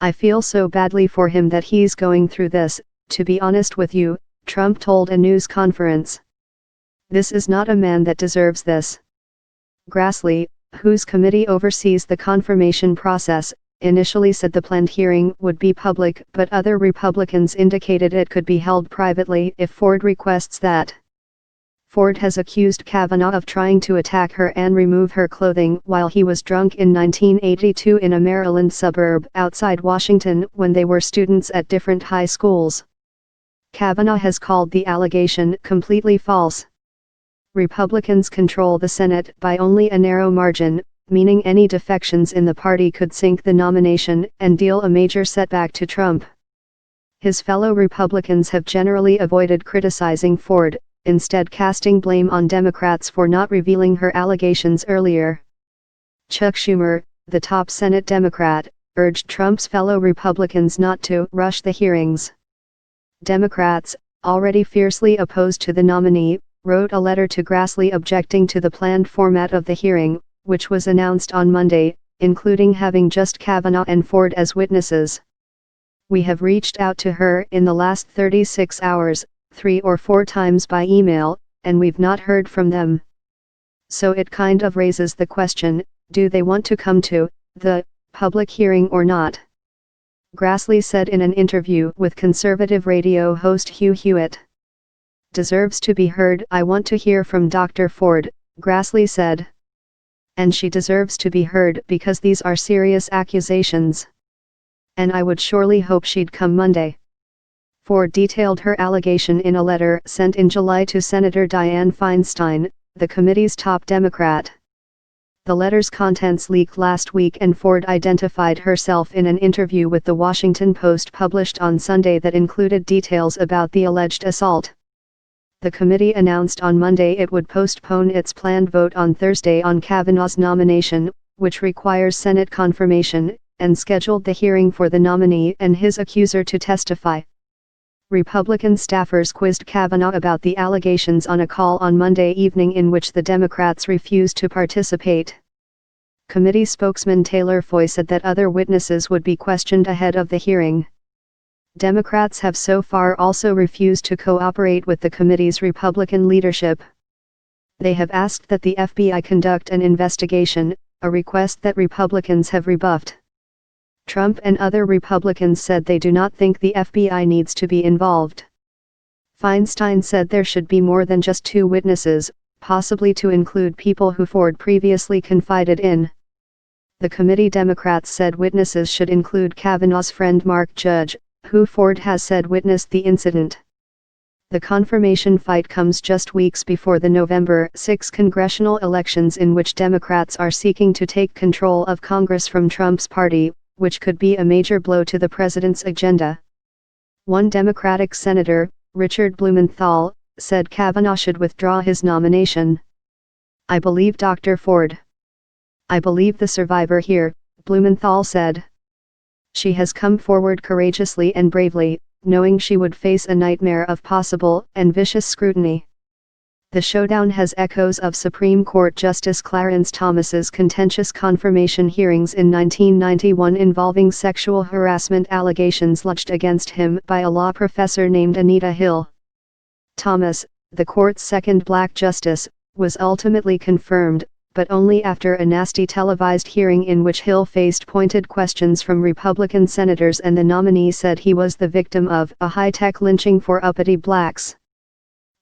I feel so badly for him that he's going through this, to be honest with you, Trump told a news conference. This is not a man that deserves this. Grassley, whose committee oversees the confirmation process, initially said the planned hearing would be public, but other Republicans indicated it could be held privately if Ford requests that. Ford has accused Kavanaugh of trying to attack her and remove her clothing while he was drunk in 1982 in a Maryland suburb outside Washington when they were students at different high schools. Kavanaugh has called the allegation completely false. Republicans control the Senate by only a narrow margin, meaning any defections in the party could sink the nomination and deal a major setback to Trump. His fellow Republicans have generally avoided criticizing Ford, instead casting blame on Democrats for not revealing her allegations earlier. Chuck Schumer, the top Senate Democrat, urged Trump's fellow Republicans not to rush the hearings. Democrats, already fiercely opposed to the nominee, wrote a letter to Grassley objecting to the planned format of the hearing, which was announced on Monday, including having just Kavanaugh and Ford as witnesses. We have reached out to her in the last 36 hours, 3 or 4 times by email, and we've not heard from them. So it kind of raises the question, do they want to come to the public hearing or not? Grassley said in an interview with conservative radio host Hugh Hewitt. Deserves to be heard. I want to hear from Dr. Ford, Grassley said. And she deserves to be heard because these are serious accusations. And I would surely hope she'd come Monday. Ford detailed her allegation in a letter sent in July to Senator Dianne Feinstein, the committee's top Democrat. The letter's contents leaked last week and Ford identified herself in an interview with the Washington Post published on Sunday that included details about the alleged assault. The committee announced on Monday it would postpone its planned vote on Thursday on Kavanaugh's nomination, which requires Senate confirmation, and scheduled the hearing for the nominee and his accuser to testify. Republican staffers quizzed Kavanaugh about the allegations on a call on Monday evening in which the Democrats refused to participate. Committee spokesman Taylor Foy said that other witnesses would be questioned ahead of the hearing. Democrats have so far also refused to cooperate with the committee's Republican leadership. They have asked that the FBI conduct an investigation, a request that Republicans have rebuffed. Trump and other Republicans said they do not think the FBI needs to be involved. Feinstein said there should be more than just 2 witnesses, possibly to include people who Ford previously confided in. The committee Democrats said witnesses should include Kavanaugh's friend Mark Judge, who Ford has said witnessed the incident. The confirmation fight comes just weeks before the November 6 congressional elections in which Democrats are seeking to take control of Congress from Trump's party, which could be a major blow to the president's agenda. One Democratic senator, Richard Blumenthal, said Kavanaugh should withdraw his nomination. I believe Dr. Ford. I believe the survivor here, Blumenthal said. She has come forward courageously and bravely, knowing she would face a nightmare of possible and vicious scrutiny. The showdown has echoes of Supreme Court Justice Clarence Thomas's contentious confirmation hearings in 1991 involving sexual harassment allegations lodged against him by a law professor named Anita Hill. Thomas, the court's second black justice, was ultimately confirmed, but only after a nasty televised hearing in which Hill faced pointed questions from Republican senators and the nominee said he was the victim of a high-tech lynching for uppity blacks.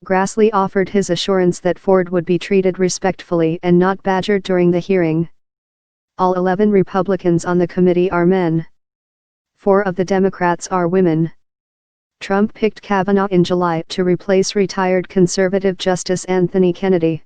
Grassley offered his assurance that Ford would be treated respectfully and not badgered during the hearing. All 11 Republicans on the committee are men. 4 of the Democrats are women. Trump picked Kavanaugh in July to replace retired conservative Justice Anthony Kennedy.